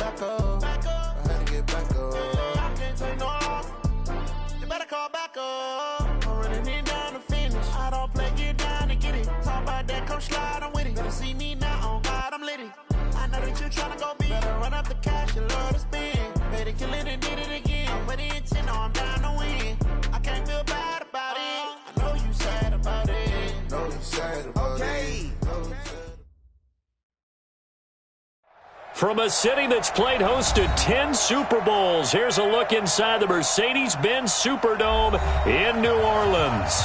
back up. I had to get back up. I can't take no loss. You better call back up. I'm running it down to finish. I don't play, get down to get it. Talk about that, come slide, I'm with it. Better see me now, on God, I'm litty. I know that you tryna go big. Better run up the cash, you love to spend. Better kill it and did it again. I'm with the intent, no, I'm down to win. I can't feel bad about it. I know you sad about it. Know you sad about it. From a city that's played host to 10 Super Bowls, here's a look inside the Mercedes-Benz Superdome in New Orleans.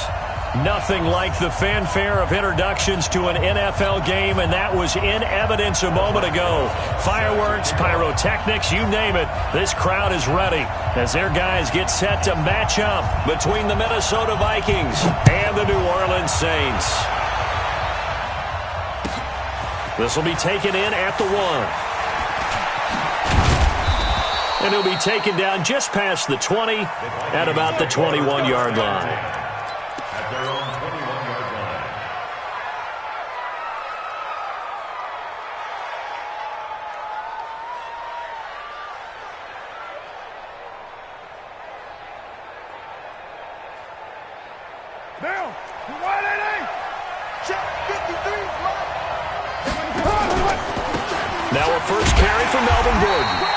Nothing like the fanfare of introductions to an NFL game, and that was in evidence a moment ago. Fireworks, pyrotechnics, you name it. This crowd is ready as their guys get set to match up between the Minnesota Vikings and the New Orleans Saints. This will be taken in at the 1. And he'll be taken down just past the 20 at about the 21-yard line. At their own 21-yard line. Now, wide 88. Check 53. Now a first carry for Melvin Gordon.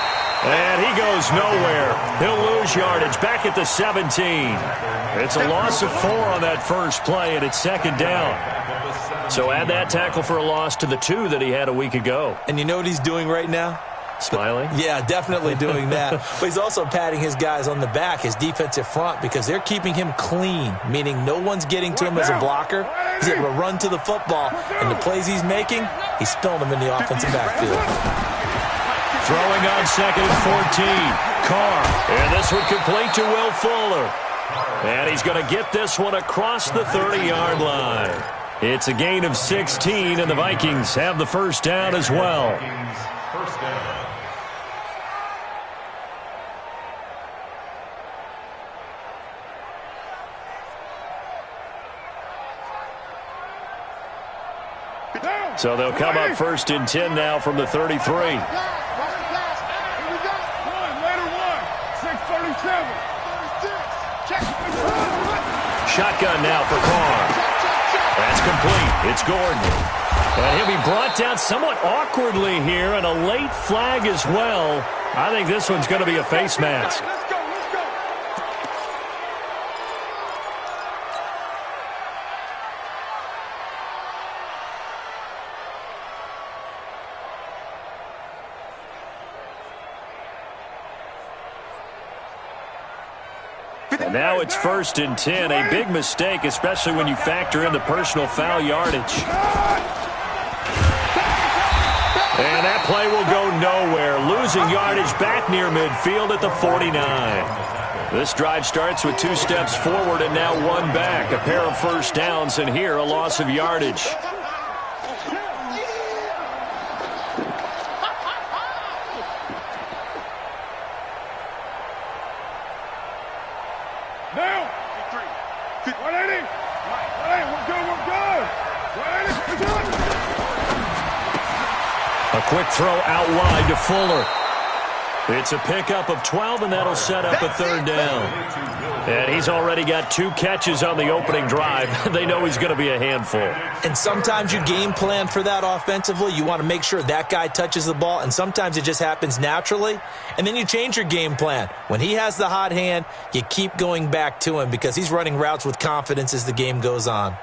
And he goes nowhere. He'll lose yardage back at the 17. It's a loss of 4 on that first play, and it's second down. So add that tackle for a loss to the 2 that he had a week ago. And you know what he's doing right now? Smiling? Yeah, definitely doing that. But he's also patting his guys on the back, his defensive front, because they're keeping him clean, meaning no one's getting to him as a blocker. He's able to run to the football, and the plays he's making, he's spilling them in the offensive backfield. Throwing on second and 14. Carr. And this one complete to Will Fuller. And he's going to get this one across the 30-yard line. It's a gain of 16, and the Vikings have the first down as well. First down. So they'll come up first and 10 now from the 33. Shotgun now for Carr. That's complete. It's Gordon. And he'll be brought down somewhat awkwardly here, and a late flag as well. I think this one's going to be a face mask. Now it's first and 10, a big mistake, especially when you factor in the personal foul yardage. And that play will go nowhere, losing yardage back near midfield at the 49. This drive starts with 2 steps forward and now 1 back, a pair of first downs, and here a loss of yardage. Quick throw out wide to Fuller. It's a pickup of 12, and that'll set up a third down. And he's already got 2 catches on the opening drive. They know he's going to be a handful. And sometimes you game plan for that offensively. You want to make sure that guy touches the ball, and sometimes it just happens naturally. And then you change your game plan. When he has the hot hand, you keep going back to him because he's running routes with confidence as the game goes on.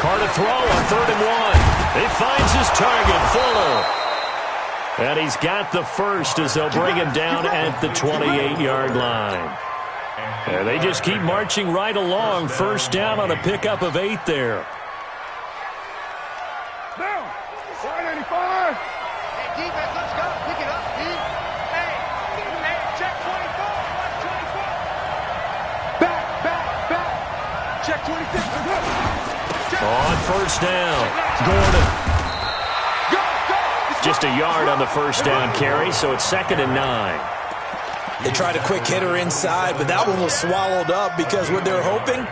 Carr to throw on 3rd and 1. He finds his target, Fuller. And he's got the first as they'll bring him down at the 28-yard line. And they just keep marching right along. First down on a pickup of 8 there. Now, 85. Hey, defense, let's go. Pick it up, Pete. Hey, check 24. Watch 24. Back. Check 26. On first down, Gordon. Just a yard on the first down carry, so it's 2nd and 9. They tried a quick hitter inside, but that one was swallowed up because what they're hoping,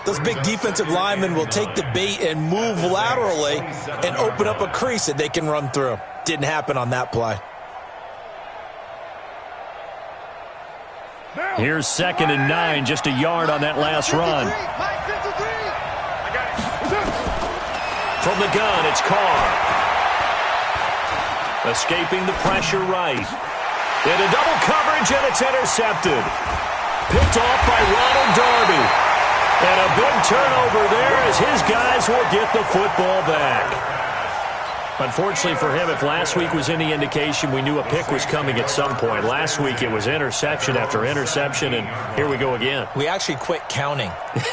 those big defensive linemen will take the bait and move laterally and open up a crease that they can run through. Didn't happen on that play. Here's 2nd and 9, just a yard on that last run. From the gun, it's Carr. Escaping the pressure right. Into double coverage, and it's intercepted. Picked off by Ronald Darby. And a big turnover there as his guys will get the football back. Unfortunately for him, if last week was any indication, we knew a pick was coming at some point. Last week it was interception after interception, and here we go again. We actually quit counting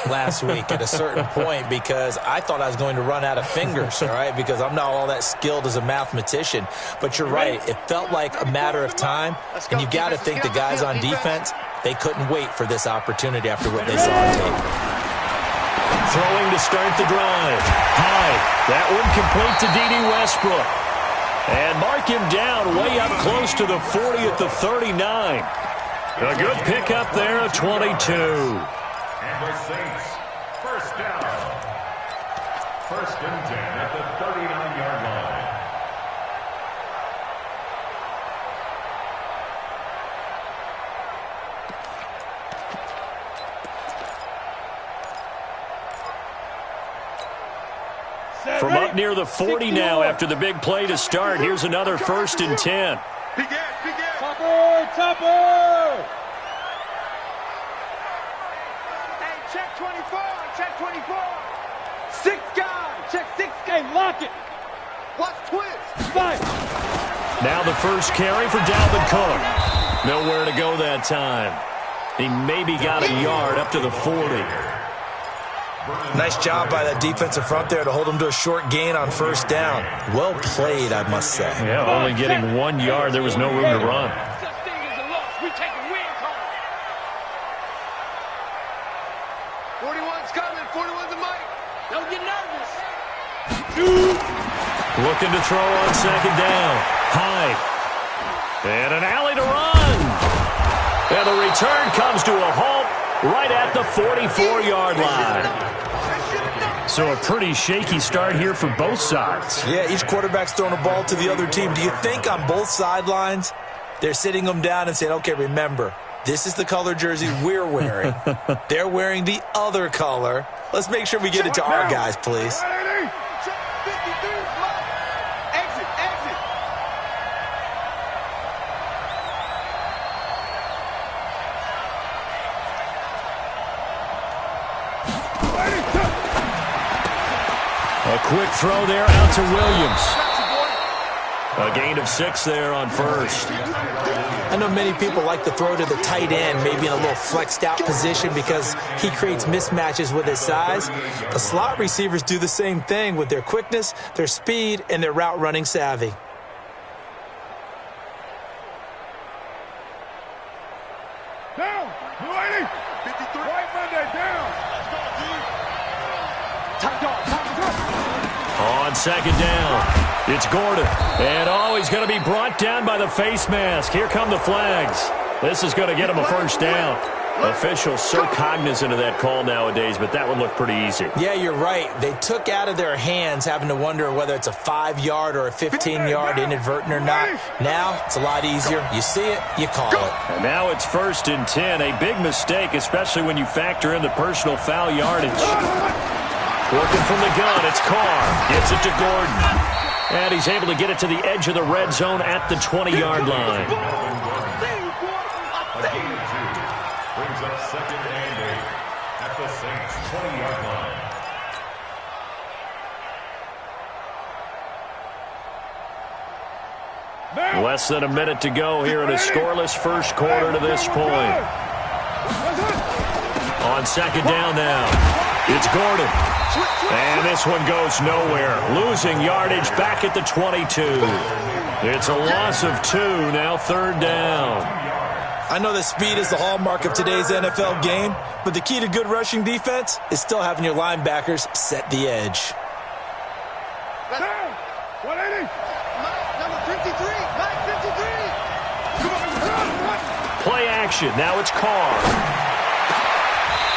last week at a certain point because I thought I was going to run out of fingers, all right, because I'm not all that skilled as a mathematician. But you're right. It felt like a matter of time, and you got to think the guys on defense, they couldn't wait for this opportunity after what they saw on tape. Throwing to start the drive. High. That one complete to D.D. Westbrook. And mark him down way up close to the 40 at the 39. A good pickup there at 22. And the Saints, first down. 1st and 10 at the 39-yard line. From up near the 40 now after the big play to start. Here's another 1st and 10. Topper! Hey, check 24, check 24. 6 guys, check 6 guys, lock it. Watch twist. Fight. Now the first carry for Dalvin Cook. Nowhere to go that time. He maybe got a yard up to the 40. Nice job by that defensive front there to hold him to a short gain on 1st down. Well played, I must say. Yeah, only getting 1 yard. There was no room to run. Such thing as a loss. We take a win call. 41's coming. 41's a mic. Don't get nervous. Looking to throw on 2nd down. High. And an alley to run. And the return comes to a halt right at the 44-yard line. So a pretty shaky start here for both sides. Yeah, each quarterback's throwing a ball to the other team. Do you think on both sidelines they're sitting them down and saying, okay, remember, this is the color jersey we're wearing. They're wearing the other color. Let's make sure we get it to our guys, please. A quick throw there out to Williams. A gain of 6 there on 1st. I know many people like to throw to the tight end, maybe in a little flexed out position because he creates mismatches with his size. The slot receivers do the same thing with their quickness, their speed, and their route running savvy. Down. 53. White Monday down. Top dog. On 2nd down, it's Gordon. And, he's going to be brought down by the face mask. Here come the flags. This is going to get him a 1st down. Officials so cognizant of that call nowadays, but that would look pretty easy. Yeah, you're right. They took out of their hands having to wonder whether it's a 5-yard or a 15-yard inadvertent or not. Now, it's a lot easier. You see it, you call it. And now it's 1st and 10. A big mistake, especially when you factor in the personal foul yardage. Working from the gun, it's Carr. Gets it to Gordon. And he's able to get it to the edge of the red zone at the 20-yard line. A gain of 2 brings up 2nd and 8 at the Saints' 20-yard line. Less than a minute to go here in a scoreless first quarter to this point. On 2nd down now, it's Gordon. And this one goes nowhere. Losing yardage back at the 22. It's a loss of 2, now 3rd down. I know that speed is the hallmark of today's NFL game, but the key to good rushing defense is still having your linebackers set the edge. Down. 180. Number 3. Play action. Now it's Carr.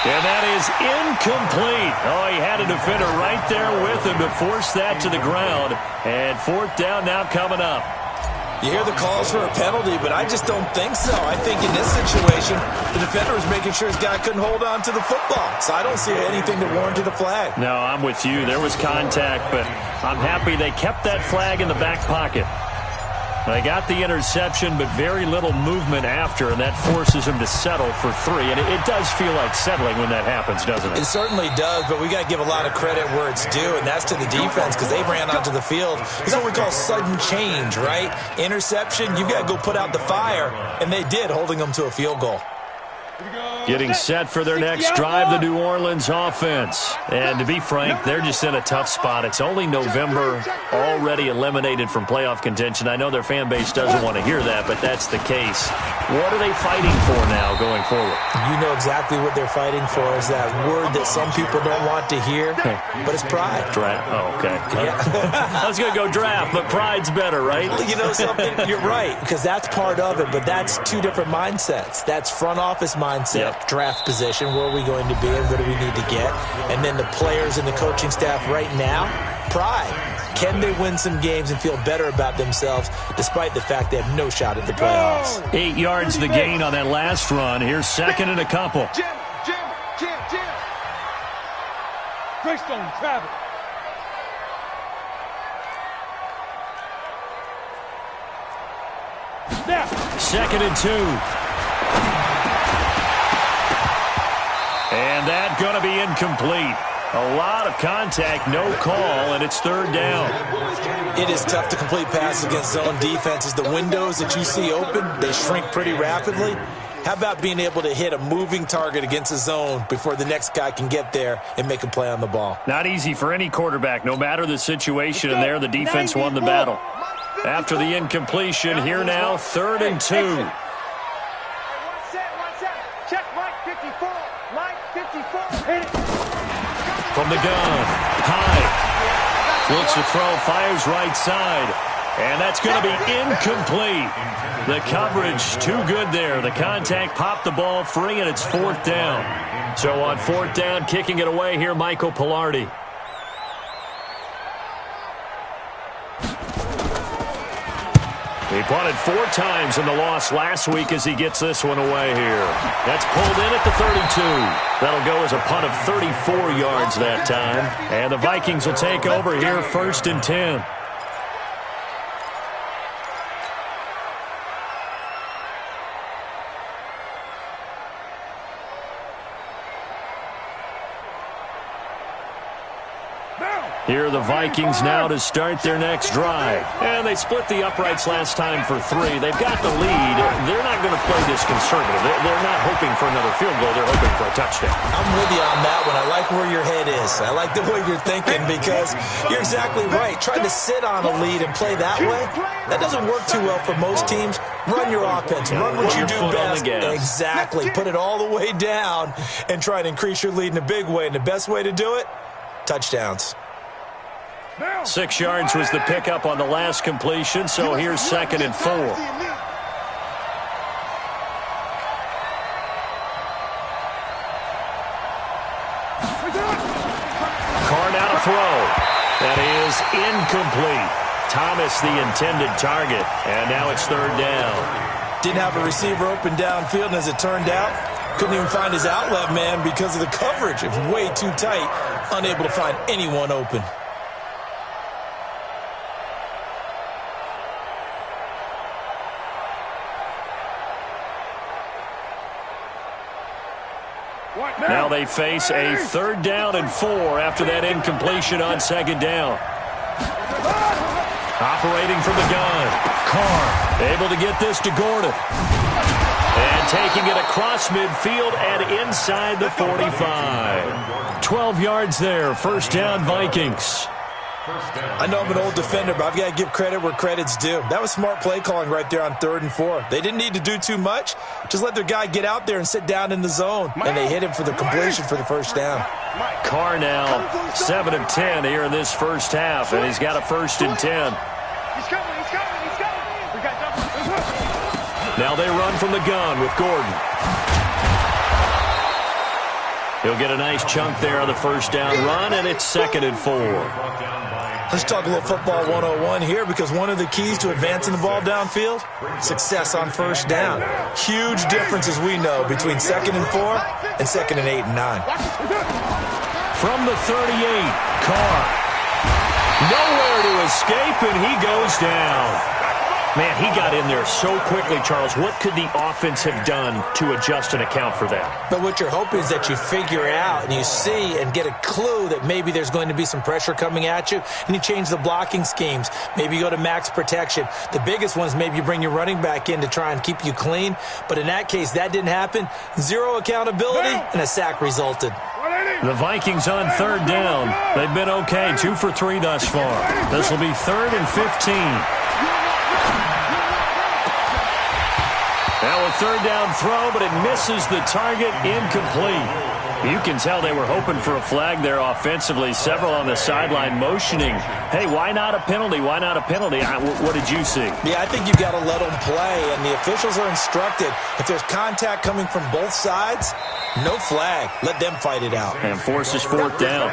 And that is incomplete. Oh, he had a defender right there with him to force that to the ground. And fourth down now coming up. You hear the calls for a penalty, but I just don't think so. I think in this situation, the defender was making sure his guy couldn't hold on to the football. So I don't see anything that warranted a flag. No, I'm with you. There was contact, but I'm happy they kept that flag in the back pocket. They got the interception, but very little movement after, and that forces him to settle for 3. And it does feel like settling when that happens, doesn't it? It certainly does, but we got to give a lot of credit where it's due, and that's to the defense because they ran onto the field. It's what we call sudden change, right? Interception, you got to go put out the fire, and they did, holding them to a field goal. Getting set for their next drive, the New Orleans offense. And to be frank, they're just in a tough spot. It's only November, already eliminated from playoff contention. I know their fan base doesn't want to hear that, but that's the case. What are they fighting for now going forward? You know exactly what they're fighting for is that word that some people don't want to hear, but it's pride. Draft. Oh, okay. Yeah. I was going to go draft, but pride's better, right? Well, you know something? You're right, because that's part of it, but that's two different mindsets. That's front office mindset. Yep. Draft position, where are we going to be and what do we need to get? And then the players and the coaching staff right now, pride. Can they win some games and feel better about themselves despite the fact they have no shot at the playoffs? 8 yards the gain on that last run. Here's second and a couple. Jim. Greystone, travel. Now. Second and 2. And that's going to be incomplete. A lot of contact, no call, and it's third down. It is tough to complete passes against zone defenses. The windows that you see open, they shrink pretty rapidly. How about being able to hit a moving target against a zone before the next guy can get there and make a play on the ball? Not easy for any quarterback, no matter the situation, and there the defense won the battle. After the incompletion, here now, third and 2. Check Mike 54. Mike 54. Hit it. From the gun, high. Looks to throw, fires right side. And that's going to be incomplete. The coverage too good there. The contact popped the ball free, and it's fourth down. So on fourth down, kicking it away here, Michael Pilardi. He punted 4 times in the loss last week as he gets this one away here. That's pulled in at the 32. That'll go as a punt of 34 yards that time. And the Vikings will take over here, first and 10. Here are the Vikings now to start their next drive. And they split the uprights last time for 3. They've got the lead. They're not going to play this conservative. They're not hoping for another field goal. They're hoping for a touchdown. I'm with you on that one. I like where your head is. I like the way you're thinking because you're exactly right. Trying to sit on a lead and play that way, that doesn't work too well for most teams. Run your offense. Run what you do best. Exactly. Put it all the way down and try to increase your lead in a big way. And the best way to do it, touchdowns. 6 yards was the pickup on the last completion, so here's second and 4. Carr now to throw. That is incomplete. Thomas the intended target, and now it's third down. Didn't have a receiver open downfield, and as it turned out, couldn't even find his outlet man because of the coverage. It was way too tight, unable to find anyone open. Now they face a third down and 4 after that incompletion on second down. Operating from the gun. Carr able to get this to Gordon. And taking it across midfield and inside the 45. 12 yards there. First down, Vikings. I know I'm an old defender, but I've got to give credit where credit's due. That was smart play calling right there on 3rd and 4. They didn't need to do too much. Just let their guy get out there and sit down in the zone. And they hit him for the completion for the first down. Carr now 7 of 10 here in this first half, and he's got a first and 10. He's coming. Now they run from the gun with Gordon. He'll get a nice chunk there on the first down run, and it's 2nd and 4. Let's talk a little football 101 here, because one of the keys to advancing the ball downfield, success on first down. Huge difference, as we know, between 2nd and 4 and 2nd and 8 and 9. From the 38, Carr. Nowhere to escape, and he goes down. Man, he got in there so quickly, Charles. What could the offense have done to adjust and account for that? But what you're hoping is that you figure out and you see and get a clue that maybe there's going to be some pressure coming at you, and you change the blocking schemes. Maybe you go to max protection. The biggest one is maybe you bring your running back in to try and keep you clean. But in that case, that didn't happen. Zero accountability, and a sack resulted. The Vikings on 3rd down. They've been okay, 2 for 3 thus far. This will be 3rd and 15. Now a 3rd down throw, but it misses the target, incomplete. You can tell they were hoping for a flag there offensively. Several on the sideline motioning, hey, why not a penalty? Why not a penalty? What did you see? Yeah, I think you've got to let them play, and the officials are instructed. If there's contact coming from both sides, no flag. Let them fight it out. And forces 4th down.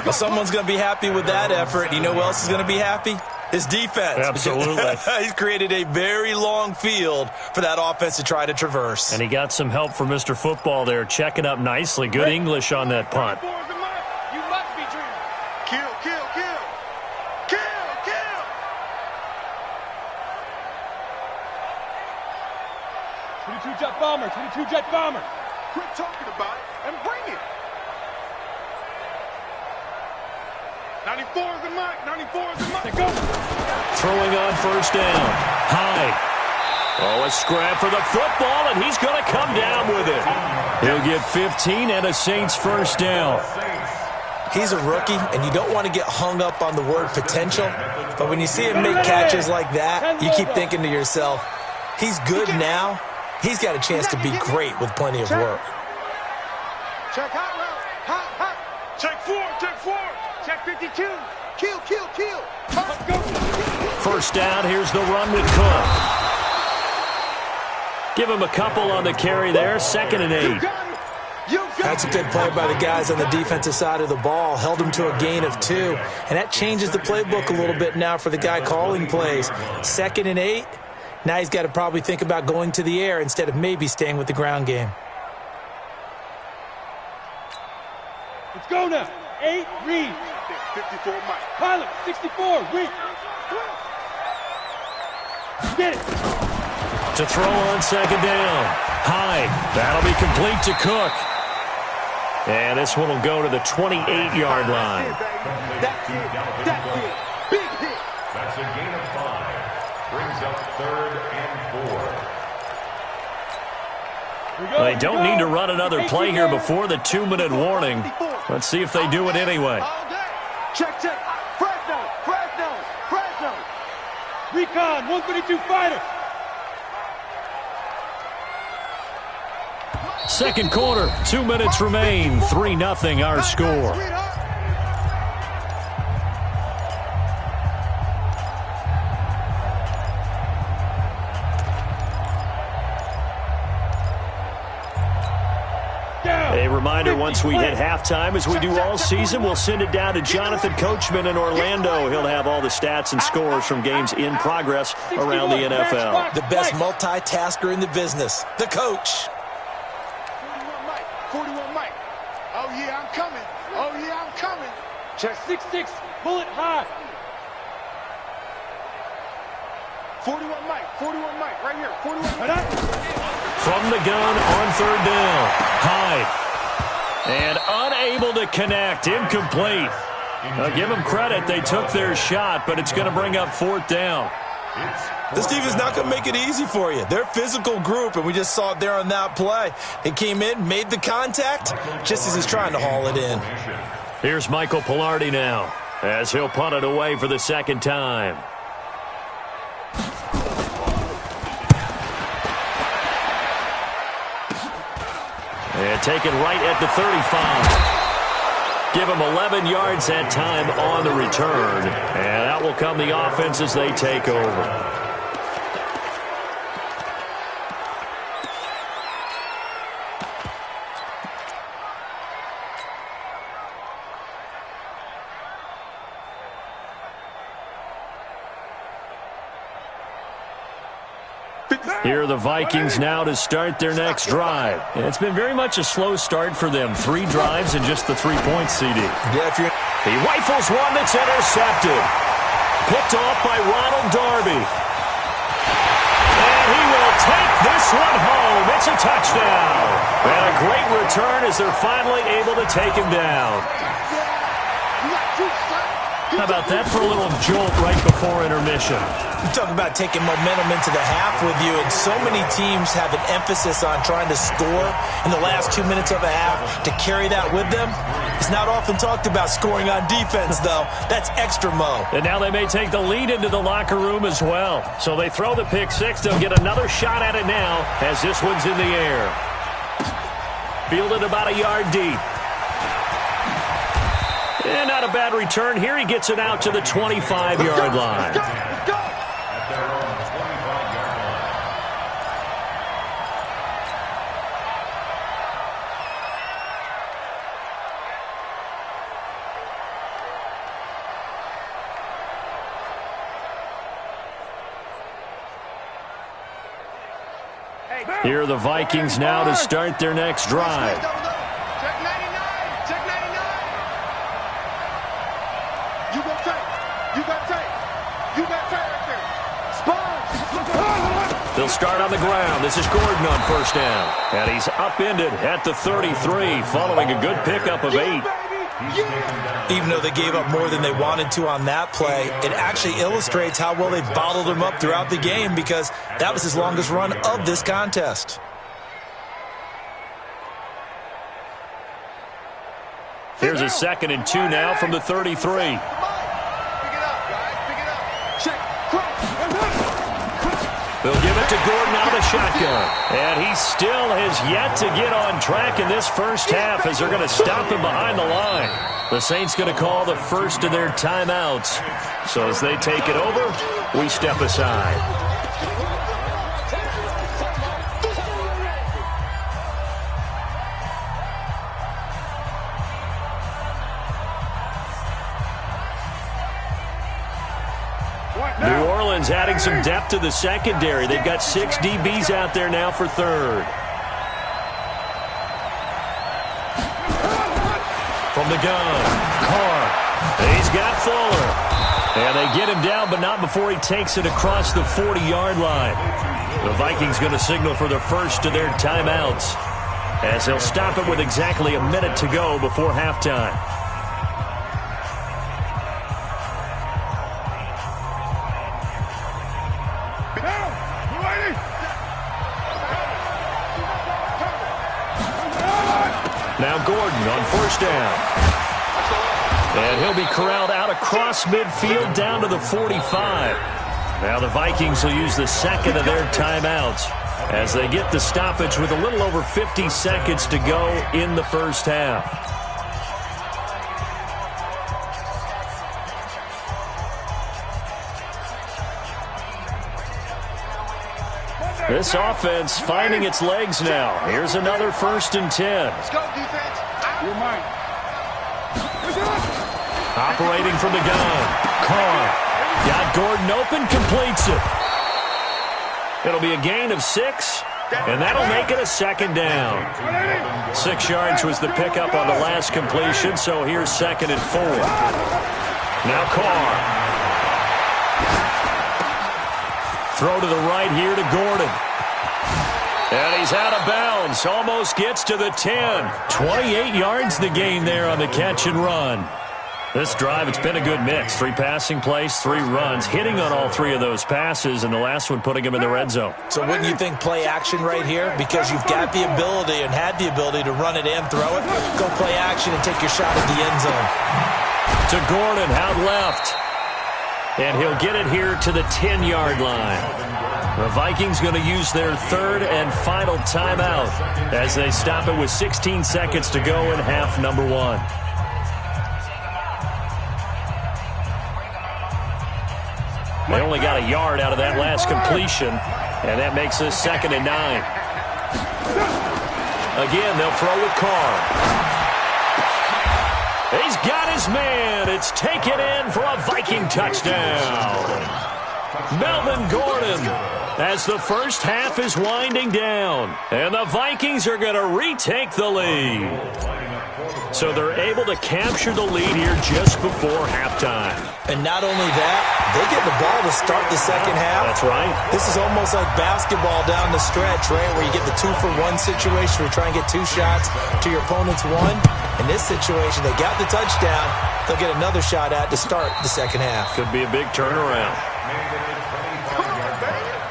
Well, someone's going to be happy with that effort. You know who else is going to be happy? His defense. Absolutely. He's created a very long field for that offense to try to traverse. And he got some help from Mr. Football there, checking up nicely. Good English on that punt. You must be dreaming. Kill, kill, kill. Kill, kill. 22 jet bomber, 22 jet bomber. Quit talking about it and bring it. 94 is the mic, 94 is the mic. Go. Throwing on 1st down. High. Oh, a scrap for the football, and he's going to come down with it. He'll get 15 and a Saints 1st down. He's a rookie, and you don't want to get hung up on the word potential. But when you see him make catches like that, you keep thinking to yourself, he's good now. He's got a chance to be great with plenty of work. Check hot route. Hot, hot. Check 4, check 4. Check 52. Kill, kill, kill. Let's go. 1st down, here's the run with Cook. Give him a couple on the carry there, 2nd and 8. That's a good play by the guys on the defensive side of the ball. Held him to a gain of 2. And that changes the playbook a little bit now for the guy calling plays. 2nd and 8. Now he's got to probably think about going to the air instead of maybe staying with the ground game. Let's go now. 8, read. 54, Mike. Pilot, 64, read. Get it. To throw on 2nd down. High. That'll be complete to Cook. And this one will go to the 28-yard line. That's it. That's it. Big hit. That's a gain of 5. Brings up 3rd and 4. They don't need to run another play here before the 2-minute warning. Let's see if they do it anyway. Check, check. Fresno, Fresno, Fresno. Recon, 132 fighter. 2nd quarter, 2 minutes remain. 3-0 our score. A reminder, once we hit halftime, as we do all season, we'll send it down to Jonathan Coachman in Orlando. He'll have all the stats and scores from games in progress around the NFL. The best multitasker in the business, the coach. 41 Mike, 41 Mike. Oh, yeah, I'm coming. Oh, yeah, I'm coming. Check 6-6, bullet high. 41 Mike, right here. 41 Mike. From the gun on 3rd down. High. And unable to connect. Incomplete. Now, give them credit. They took their shot, but it's going to bring up 4th down. This team is not going to make it easy for you. They're a physical group, and we just saw it there on that play. He came in, made the contact, just as he's trying to haul it in. Here's Michael Pilardi now, as he'll punt it away for the 2nd time. And take it right at the 35. Give them 11 yards that time on the return. And that will come the offense as they take over. Here are the Vikings now to start their next drive. It's been very much a slow start for them. 3 drives and just the 3 points, CD. Yeah, if you're... He rifles one that's intercepted. Picked off by Ronald Darby. And he will take this one home. It's a touchdown. And a great return as they're finally able to take him down. How about that for a little jolt right before intermission? You talk about taking momentum into the half with you, and so many teams have an emphasis on trying to score in the last 2 minutes of a half. To carry that with them, it's not often talked about scoring on defense, though. That's extra mo. And now they may take the lead into the locker room as well. So they throw the pick six. They'll get another shot at it now as this one's in the air. Fielded about a yard deep. And not a bad return here. He gets it out to the 25-yard line. Let's go. Here are the Vikings now to start their next drive. Check 99. Check 99. You got tape. You got tape. You got tape right there. Sponge. They'll start on the ground. This is Gordon on first down. And he's upended at the 33 following a good pickup of 8. Even though they gave up more than they wanted to on that play, it actually illustrates how well they bottled him up throughout the game, because that was his longest run of this contest. Here's a 2nd and 2 now from the 33. Pick it up, guys. Pick it up. Check. They'll give it to Gordon out of the shotgun. And he still has yet to get on track in this first half as they're going to stop him behind the line. The Saints going to call the first of their timeouts. So as they take it over, we step aside. New Orleans adding some depth to the secondary. They've got 6 DBs out there now for third. From the gun, Carr. He's got Fuller. And they get him down, but not before he takes it across the 40-yard line. The Vikings going to signal for the first of their timeouts, as they'll stop it with exactly a minute to go before halftime. Now Gordon on first down. And he'll be corralled out across midfield down to the 45. Now the Vikings will use the second of their timeouts as they get the stoppage with a little over 50 seconds to go in the first half. This offense finding its legs now. Here's another 1st and 10. Let's go, defense. You're mine. Operating from the gun. Carr. Got Gordon open, completes it. It'll be a gain of 6, and that'll make it a 2nd down. 6 yards was the pickup on the last completion, so here's 2nd and 4. Now Carr. Throw to the right here to Gordon. And he's out of bounds. Almost gets to the 10. 28 yards the gain there on the catch and run. This drive, it's been a good mix. 3 passing plays, 3 runs, hitting on all 3 of those passes, and the last one putting him in the red zone. So wouldn't you think play action right here? Because you've got the ability and had the ability to run it and throw it. Go play action and take your shot at the end zone. To Gordon, out left. And he'll get it here to the 10-yard line. The Vikings going to use their 3rd and final timeout as they stop it with 16 seconds to go in half number 1. They only got a yard out of that last completion, and that makes this 2nd and 9. Again, they'll throw with Carr. He's got his man. It's taken in for a Viking touchdown. Melvin Gordon, as the first half is winding down. And the Vikings are going to retake the lead. So they're able to capture the lead here just before halftime. And not only that, they get the ball to start the second half. That's right. This is almost like basketball down the stretch, right, where you get the 2-for-1 situation where you try and get 2 shots to your opponent's 1. In this situation, they got the touchdown. They'll get another shot at to start the second half. Could be a big turnaround.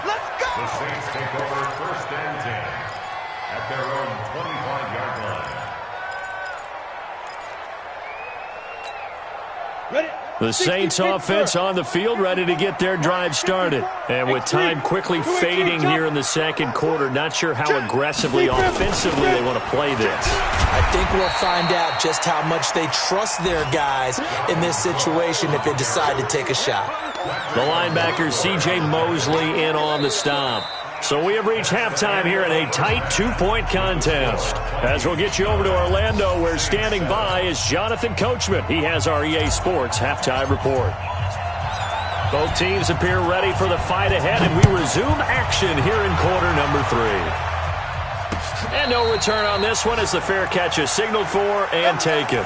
Let's go! The Saints take over 1st and 10 at their own 25-yard line. The Saints offense on the field, ready to get their drive started. And with time quickly fading here in the second quarter, not sure how aggressively offensively they want to play this. I think we'll find out just how much they trust their guys in this situation if they decide to take a shot. The linebacker, C.J. Mosley, in on the stop. So we have reached halftime here in a tight 2-point contest. As we'll get you over to Orlando, where standing by is Jonathan Coachman. He has our EA Sports halftime report. Both teams appear ready for the fight ahead, and we resume action here in quarter number 3. And no return on this one as the fair catch is signaled for and taken.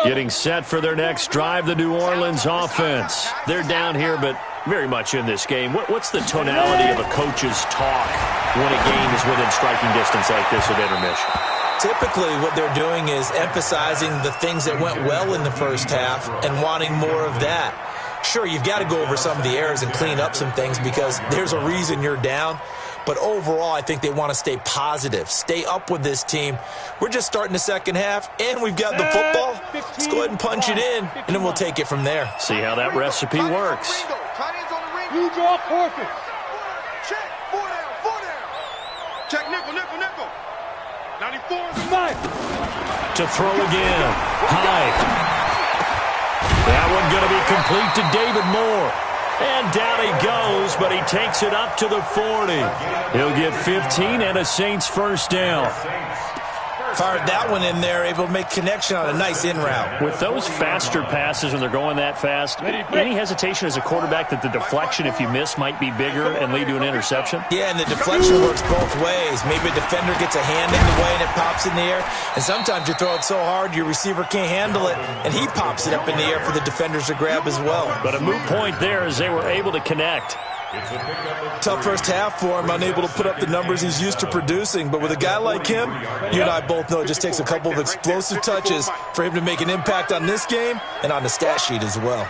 Getting set for their next drive, the New Orleans offense. They're down here, but very much in this game. What's the tonality of a coach's talk when a game is within striking distance like this at intermission? Typically, what they're doing is emphasizing the things that went well in the first half and wanting more of that. Sure, you've got to go over some of the errors and clean up some things because there's a reason you're down. But overall, I think they want to stay positive, stay up with this team. We're just starting the second half, and we've got the football. Let's go ahead and punch it in, and then we'll take it from there. See how that recipe works. You draw forfeit. Check. 4 down. Check nickel. 94 is the mic. To throw again. High. That one going to be complete to David Moore. And down he goes, but he takes it up to the 40. He'll get 15 and a Saints first down. Fired that one in there, able to make connection on a nice in route. With those faster passes when they're going that fast, any hesitation as a quarterback that the deflection, if you miss, might be bigger and lead to an interception? Yeah, and the deflection works both ways. Maybe a defender gets a hand in the way and it pops in the air. And sometimes you throw it so hard your receiver can't handle it, and he pops it up in the air for the defenders to grab as well. But a moot point there as they were able to connect. Tough first half for him, unable to put up the numbers he's used to producing. But with a guy like him, you and I both know it just takes a couple of explosive touches for him to make an impact on this game and on the stat sheet as well.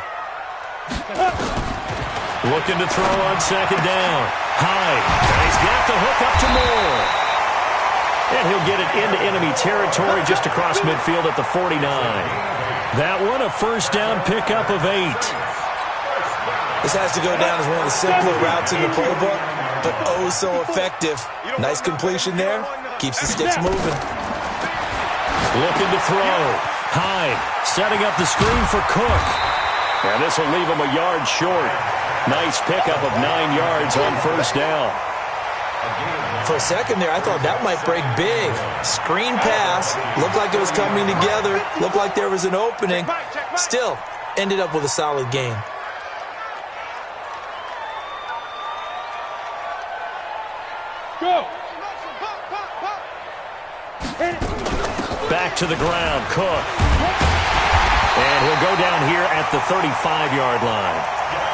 Looking to throw on second down. High. And he's got the hook up to Moore. And he'll get it into enemy territory just across midfield at the 49. That one a first down pickup of 8. This has to go down as one of the simpler routes in the playbook, but oh so effective. Nice completion there. Keeps the sticks moving. Looking to throw. Hyde setting up the screen for Cook. And this will leave him a yard short. Nice pickup of 9 yards on first down. For a second there, I thought that might break big. Screen pass. Looked like it was coming together. Looked like there was an opening. Still, ended up with a solid game. Go. Back to the ground, Cook. And he'll go down here at the 35-yard line.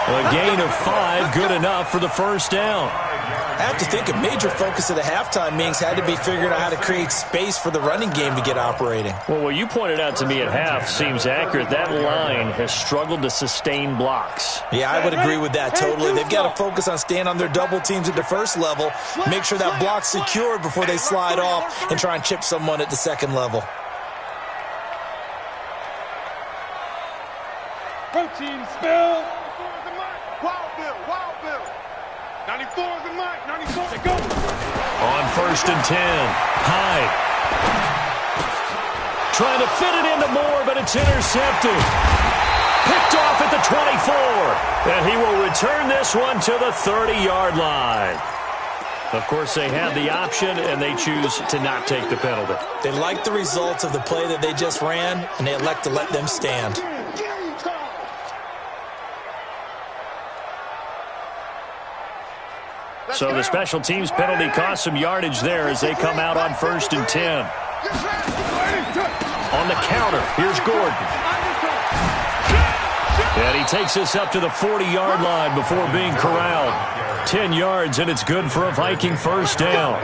A gain of 5, good enough for the first down. I have to think a major focus of the halftime meetings had to be figuring out how to create space for the running game to get operating. Well, what you pointed out to me at half seems accurate. That line has struggled to sustain blocks. Yeah, I would agree with that totally. They've got to focus on staying on their double teams at the first level, make sure that block's secured before they slide off and try and chip someone at the second level. Protein spill. Wild Bill. 94 is the mic. 94. They go. On first and 10. Hyde. Trying to fit it into Moore, but it's intercepted. Picked off at the 24. And he will return this one to the 30-yard line. Of course, they had the option, and they choose to not take the penalty. They like the results of the play that they just ran, and they elect to let them stand. So the special teams penalty cost some yardage there as they come out on 1st and 10. On the counter, here's Gordon. And he takes us up to the 40-yard line before being corralled. 10 yards, and it's good for a Viking first down.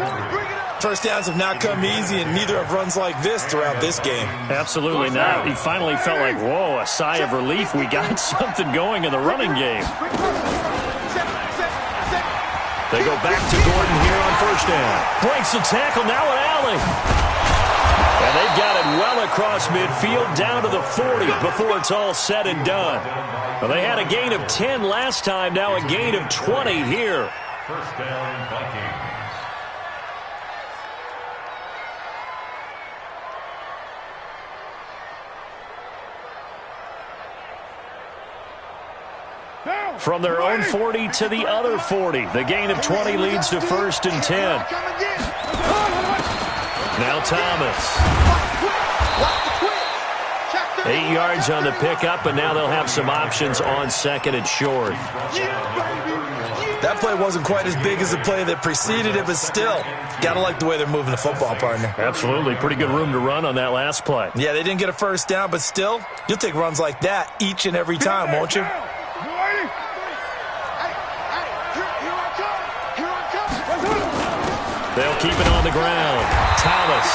First downs have not come easy, and neither have runs like this throughout this game. Absolutely not. He finally felt like, whoa, a sigh of relief. We got something going in the running game. They go back to Gordon here on first down. Breaks the tackle, now an alley. And they've got it well across midfield down to the 40 before it's all said and done. Well, they had a gain of 10 last time, now a gain of 20 here. First down, Vikings. From their own 40 to the other 40. The gain of 20 leads to 1st and 10. Now Thomas. 8 yards on the pickup, and now they'll have some options on 2nd and short. That play wasn't quite as big as the play that preceded it, but still, gotta like the way they're moving the football, partner. Absolutely. Pretty good room to run on that last play. Yeah, they didn't get a first down, but still, you'll take runs like that each and every time, won't you? They'll keep it on the ground. Thomas.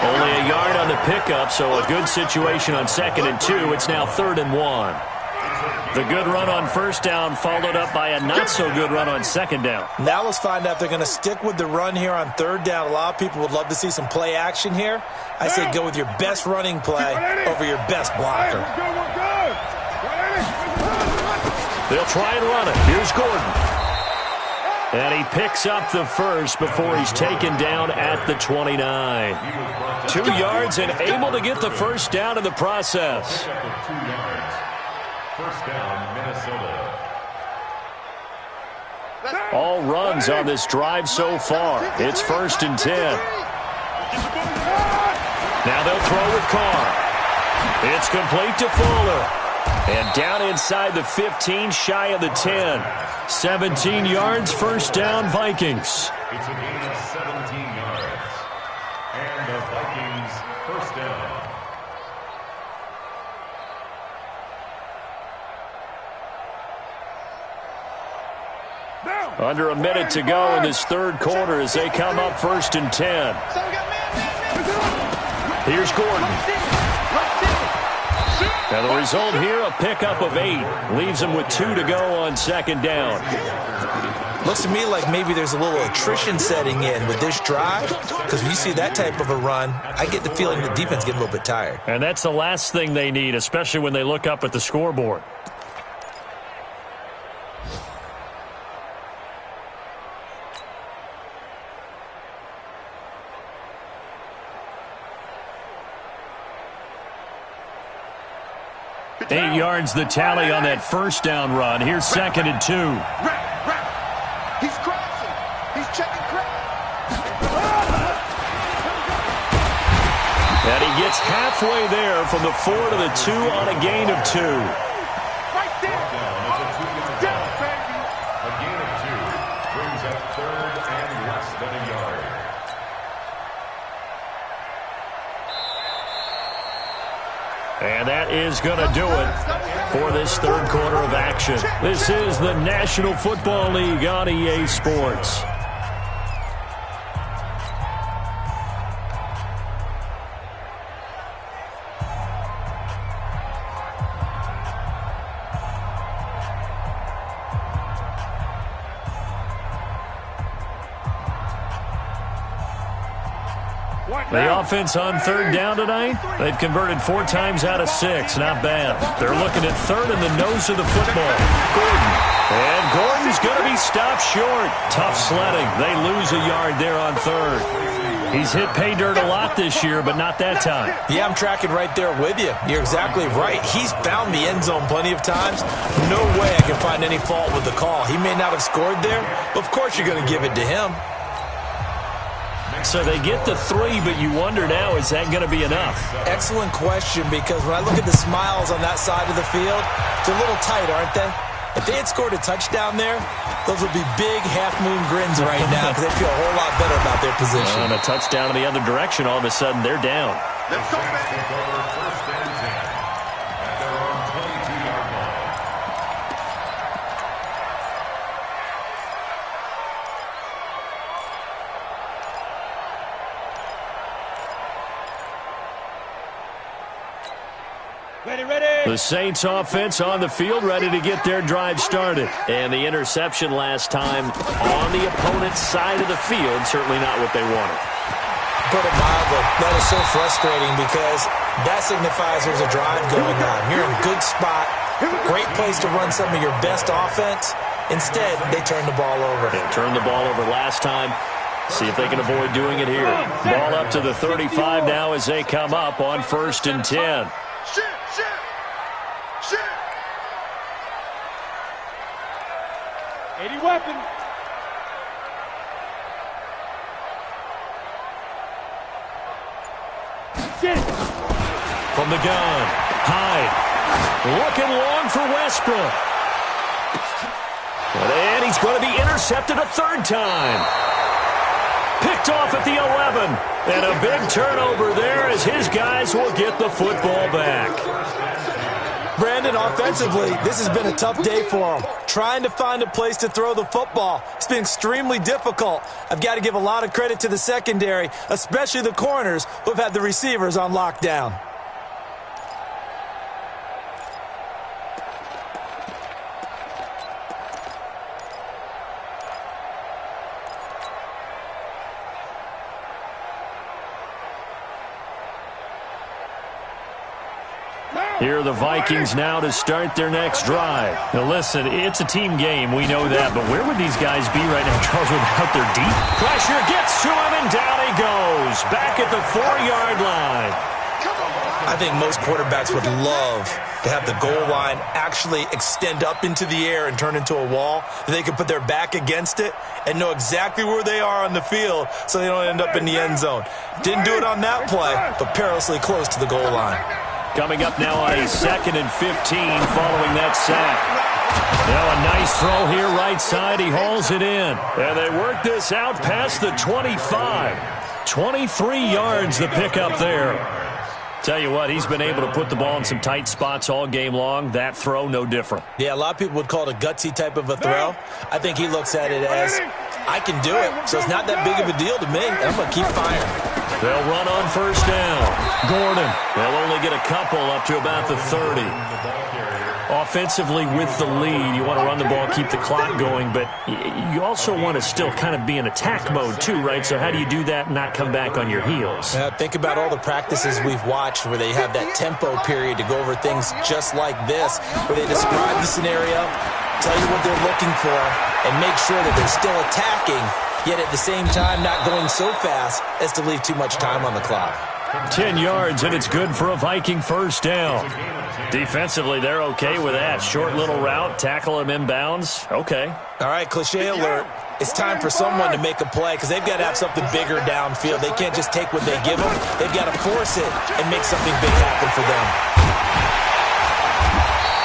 Only a yard on the pickup, so a good situation on 2nd and 2. It's now 3rd and 1. The good run on first down followed up by a not-so-good run on 2nd down. Now let's find out if they're going to stick with the run here on 3rd down. A lot of people would love to see some play action here. I say go with your best running play over your best blocker. They'll try and run it. Here's Gordon. And he picks up the first before he's taken down at the 29. 2 yards and able to get the first down in the process. 2 yards. First down, Minnesota. All runs on this drive so far. It's 1st and 10. Now they'll throw with Carr. It's complete to Fuller. And down inside the 15, shy of the 10. 17 yards, first down, Vikings. It's a gain of 17 yards. And the Vikings first down. Under a minute to go in this 3rd quarter as they come up 1st and 10. Here's Gordon. And the result here, a pickup of 8. Leaves them with 2 to go on 2nd down. Looks to me like maybe there's a little attrition setting in with this drive, because when you see that type of a run, I get the feeling the defense getting a little bit tired. And that's the last thing they need, especially when they look up at the scoreboard. Eight yards the tally on that first down run. Here's 2nd and 2. He's crossing. He's checking crowd. And he gets halfway there from the 4 to the 2 on a gain of 2. Right there. Down, baby. A gain of 2 brings up 3rd and less than a yard. And that is going to do it for this 3rd quarter of action. This is the National Football League on EA Sports. The offense on 3rd down tonight, they've converted 4 times out of 6. Not bad. They're looking at 3rd in the nose of the football. Gordon. And Gordon's going to be stopped short. Tough sledding. They lose a yard there on 3rd. He's hit pay dirt a lot this year, but not that time. Yeah, I'm tracking right there with you. You're exactly right. He's found the end zone plenty of times. No way I can find any fault with the call. He may not have scored there, but of course you're going to give it to him. So they get the 3, but you wonder now, is that going to be enough? Excellent question, because when I look at the smiles on that side of the field, they're a little tight, aren't they? If they had scored a touchdown there, those would be big half-moon grins right now because they feel a whole lot better about their position. And a touchdown in the other direction, all of a sudden they're down. Let's go, man. First and 10 at their own 22-yard line. The Saints offense on the field, ready to get their drive started. And the interception last time on the opponent's side of the field, certainly not what they wanted. Put it mildly, that is so frustrating because that signifies there's a drive going on. You're in a good spot, great place to run some of your best offense. Instead, they turn the ball over. They turned the ball over last time. See if they can avoid doing it here. Ball up to the 35 now as they come up on 1st and 10. Shit. Shit. 80 weapon. Shit. From the gun, Hyde. Looking long for Westbrook. And he's going to be intercepted a 3rd time. Picked off at the 11. And a big turnover there as his guys will get the football back. Brandon, offensively, this has been a tough day for him. Trying to find a place to throw the football. It's been extremely difficult. I've got to give a lot of credit to the secondary, especially the corners who have had the receivers on lockdown. Here are the Vikings now to start their next drive. Now listen, it's a team game, we know that, but where would these guys be right now, Charles, without their deep? Pressure gets to him, and down he goes. Back at the 4-yard line. I think most quarterbacks would love to have the goal line actually extend up into the air and turn into a wall. They can put their back against it and know exactly where they are on the field so they don't end up in the end zone. Didn't do it on that play, but perilously close to the goal line. Coming up now on a 2nd and 15 following that sack. Now a nice throw here right side. He hauls it in. And they work this out past the 25. 23 yards the pickup there. Tell you what, he's been able to put the ball in some tight spots all game long. That throw, no different. Yeah, a lot of people would call it a gutsy type of a throw. I think he looks at it as, I can do it, so it's not that big of a deal to me. I'm going to keep firing. They'll run on 1st down. Gordon, they'll only get a couple up to about the 30. Offensively with the lead, you want to run the ball, keep the clock going, but you also want to still kind of be in attack mode too, right? So how do you do that and not come back on your heels? Think about all the practices we've watched where they have that tempo period to go over things just like this, where they describe the scenario, tell you what they're looking for, and make sure that they're still attacking, yet at the same time not going so fast as to leave too much time on the clock. 10 yards, and it's good for a Viking 1st down. Defensively, they're okay with that. Short little route, tackle him inbounds. Okay. All right, cliche alert. It's time for someone to make a play because they've got to have something bigger downfield. They can't just take what they give them. They've got to force it and make something big happen for them.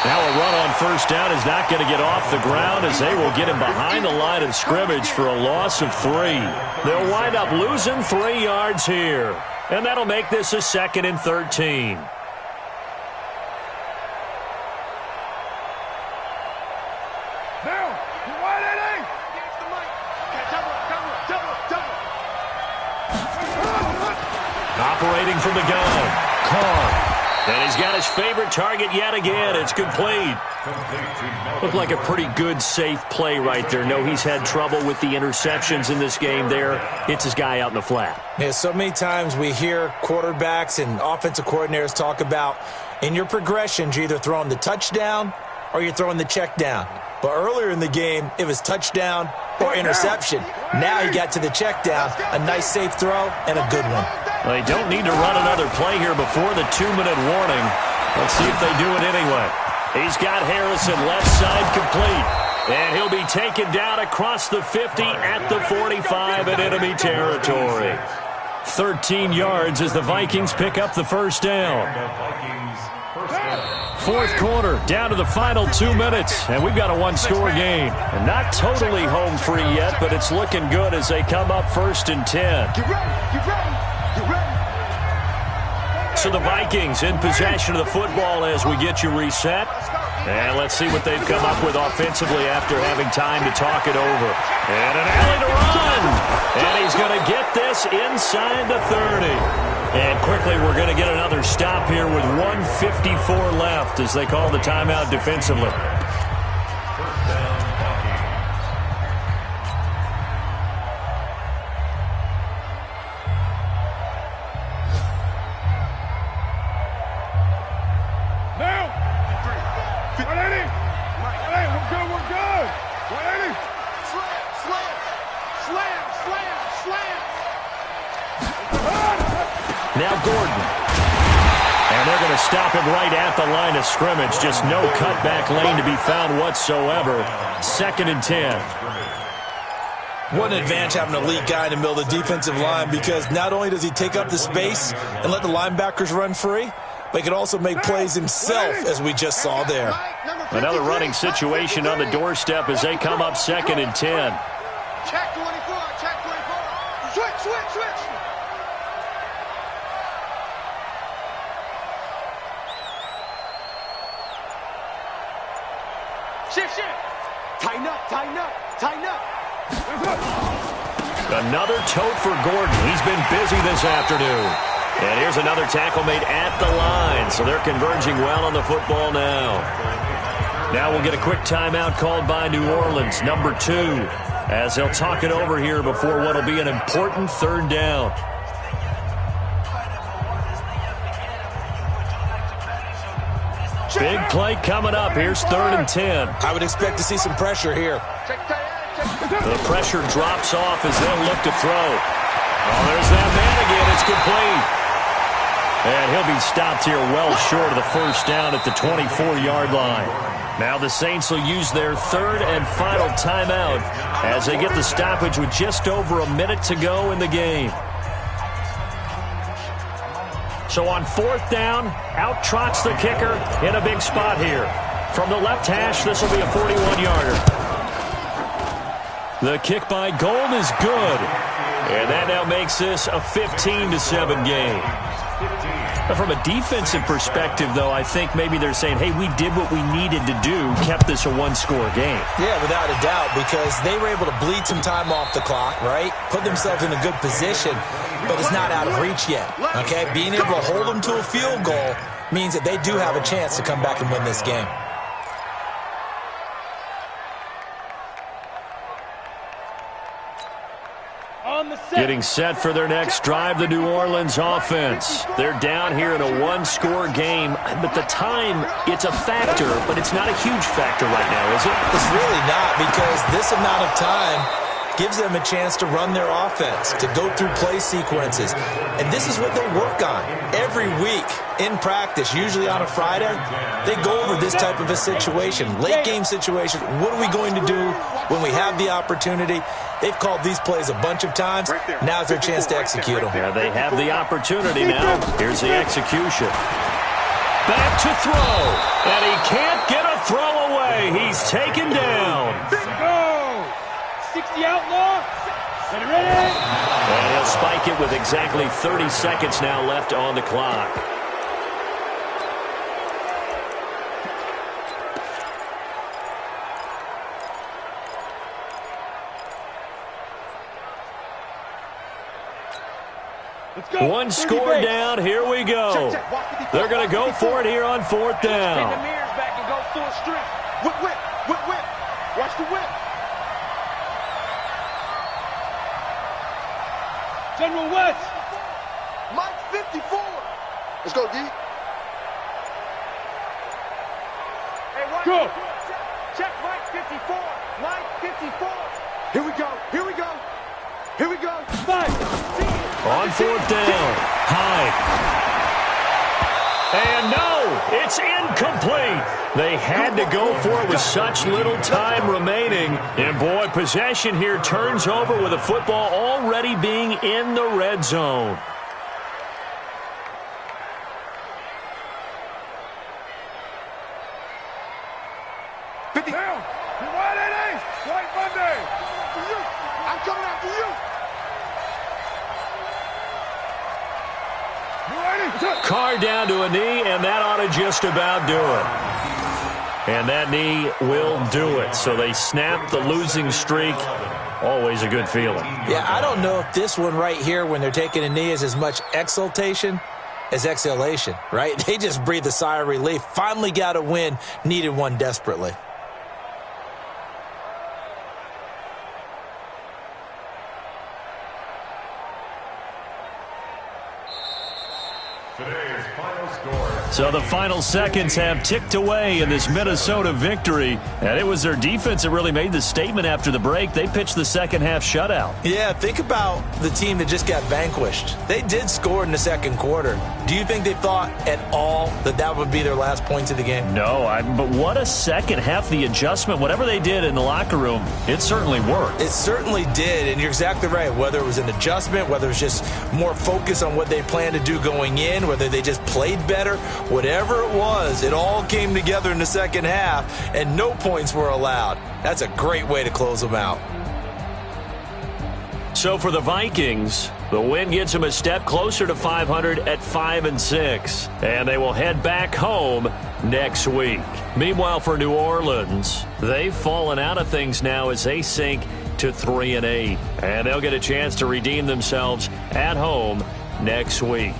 Now a run on 1st down is not going to get off the ground as they will get him behind the line of scrimmage for a loss of 3. They'll wind up losing 3 yards here. And that'll make this a 2nd and 13. Operating from the gun, Carr. And he's got his favorite target yet again. It's complete. Looked like a pretty good, safe play right there. No, he's had trouble with the interceptions in this game there. It's his guy out in the flat. Yeah, so many times we hear quarterbacks and offensive coordinators talk about in your progressions, you're either throwing the touchdown or you're throwing the check down. But earlier in the game, it was touchdown or interception. Now he got to the check down, a nice safe throw, and a good one. Well, they don't need to run another play here before the 2-minute warning. Let's see if they do it anyway. He's got Harrison left side complete. And he'll be taken down across the 50 at the 45 in enemy territory. 13 yards as the Vikings pick up the first down. Fourth quarter, down to the final 2 minutes, and we've got a one-score game. And not totally home free yet, but it's looking good as they come up 1st and 10. Get ready. So the Vikings in possession of the football as we get you reset. And let's see what they've come up with offensively after having time to talk it over. And an alley to run. And he's going to get this inside the 30. And quickly we're going to get another stop here with 1:54 left as they call the timeout defensively. Now Gordon. And they're going to stop him right at the line of scrimmage. Just no cutback lane to be found whatsoever. 2nd and 10. What an advantage having an elite guy in the middle of the defensive line, because not only does he take up the space and let the linebackers run free, but he can also make plays himself, as we just saw there. Another running situation on the doorstep as they come up 2nd and 10. Check 24. Switch. Shift. Tighten up. Another tote for Gordon. He's been busy this afternoon. And here's another tackle made at the line. So they're converging well on the football now. Now we'll get a quick timeout called by New Orleans, number 2, as they'll talk it over here before what will be an important 3rd down. Big play coming up. Here's 3rd and 10. I would expect to see some pressure here. The pressure drops off as they'll look to throw. Oh, there's that man again. It's complete. And he'll be stopped here well short of the first down at the 24-yard line. Now the Saints will use their 3rd and final timeout as they get the stoppage with just over a minute to go in the game. So on 4th down, out trots the kicker in a big spot here. From the left hash, this will be a 41-yarder. The kick by Gold is good. And that now makes this a 15-7 game. But from a defensive perspective, though, I think maybe they're saying, hey, we did what we needed to do, kept this a one-score game. Yeah, without a doubt, because they were able to bleed some time off the clock, right? Put themselves in a good position, but it's not out of reach yet, okay? Being able to hold them to a field goal means that they do have a chance to come back and win this game. Getting set for their next drive, the New Orleans offense. They're down here in a one-score game, but the time, it's a factor, but it's not a huge factor right now, is it? It's really not, because this amount of time gives them a chance to run their offense, to go through play sequences. And this is what they'll work on every week in practice, usually on a Friday. They go over this type of a situation, late game situation. What are we going to do when we have the opportunity? They've called these plays a bunch of times. Now's their chance to execute them. Yeah, they have the opportunity now. Here's the execution. Back to throw. And he can't get a throw away. He's taken down. Go! 60 outlaw. Get ready. And he'll spike it with exactly 30 seconds now left on the clock. One score down. Here we go. They're going to go for it here on 4th down. Bend the mirrors back and go full strength. Whip. Watch the whip. General West. Mike 54. Let's go, D. Hey, go. Check line 54. Line 54. Here we go. Here we go. Here we go. Five. On fourth down, Hyde. And no, it's incomplete. They had to go for it with such little time remaining. And boy, possession here turns over with the football already being in the red zone. Carr down to a knee, and that ought to just about do it. And that knee will do it. So they snap the losing streak. Always a good feeling. Yeah, I don't know if this one right here, when they're taking a knee, is as much exultation as exhalation, right? They just breathe a sigh of relief. Finally got a win, needed one desperately. Today's final score. So the final seconds have ticked away in this Minnesota victory, and it was their defense that really made the statement after the break. They pitched the second half shutout. Yeah, think about the team that just got vanquished. They did score in the second quarter. Do you think they thought at all that that would be their last points of the game? No, but what a second half. The adjustment, whatever they did in the locker room, it certainly worked. It certainly did, and you're exactly right. Whether it was an adjustment, whether it was just more focus on what they planned to do going in, whether they just played better, whatever it was, it all came together in the second half, and no points were allowed. That's a great way to close them out. So for the Vikings, the win gets them a step closer to 500 at 5-6, and they will head back home next week. Meanwhile, for New Orleans, they've fallen out of things now as they sink to 3-8, and they'll get a chance to redeem themselves at home next week.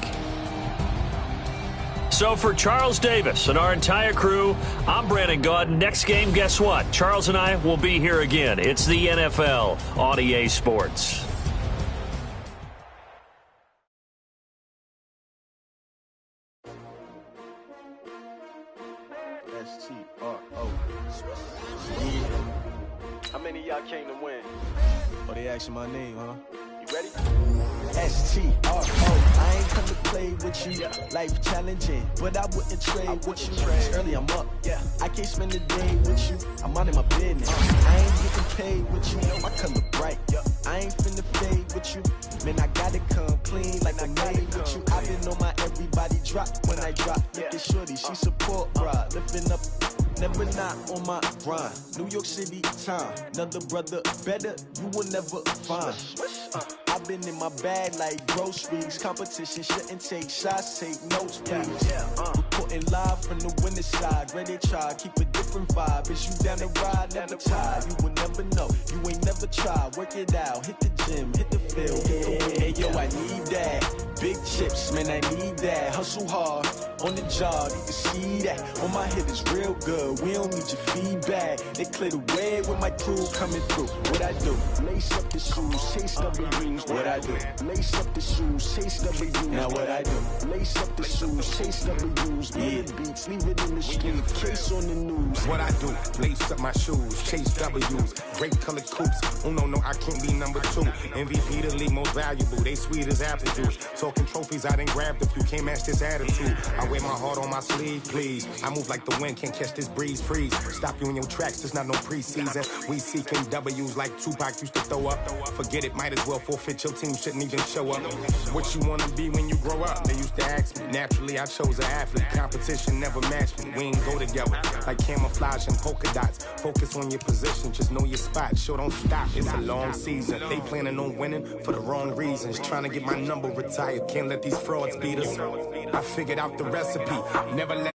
So for Charles Davis and our entire crew, I'm Brandon Gaudin. Next game, guess what? Charles and I will be here again. It's the NFL on EA Sports. How many of y'all came to win? Oh, they asking my name, huh? You ready? S-T-R-O. I ain't come to play with you. Life challenging, but I wouldn't trade with you. It's early, I'm up. Yeah. I can't spend the day with you. I'm out in my business. I ain't getting paid with you. My color bright. I ain't finna fade with you. Man, I gotta come clean like I made with you. I been on my everybody drop when I drop. Look at shorty, she support, bruh. Lifting up. Never not on my grind. New York City time. Another brother better, you will never find. I've been in my bag like groceries. Competition shouldn't take shots, take notes, please. Reporting live from the winning side. Ready to try, keep a different vibe. Is you down the ride, never tired. You will never know, you ain't never tried. Work it out, hit the gym, hit the field. Hey, yo, I need that. Big chips, man, I need that. Hustle hard, on the job, you can see that. On my head is real good, we don't need your feedback. They clear the way with my crew coming through. What I do? Lace up the shoes, chase W's. What I do? Lace up the shoes, chase W's. Now what I do? Lace up the shoes, chase W's. Yeah, beats, leave it in the street, case on the news. What I do? Lace up my shoes, chase W's. Great colored coops. Oh no, I can't be number 2. MVP the league most valuable. They sweet as apple juice. Talking trophies, I done grabbed a few. Can't match this attitude. I wear my heart on my sleeve, please. I move like the wind, can't catch this breeze, freeze. Stop you in your tracks, there's not no preseason. We seeking W's like Tupac used to throw up. Forget it, might as well forfeit. Your team shouldn't even show up. What you wanna be when you grow up? They used to ask me. Naturally, I chose an athlete. Competition never matched me. We ain't go together like camouflage and polka dots. Focus on your position, just know your spot. Sure, don't stop. It's a long season. They planning on winning for the wrong reasons. Trying to get my number retired. Can't let these frauds beat us. I figured out the recipe. Never let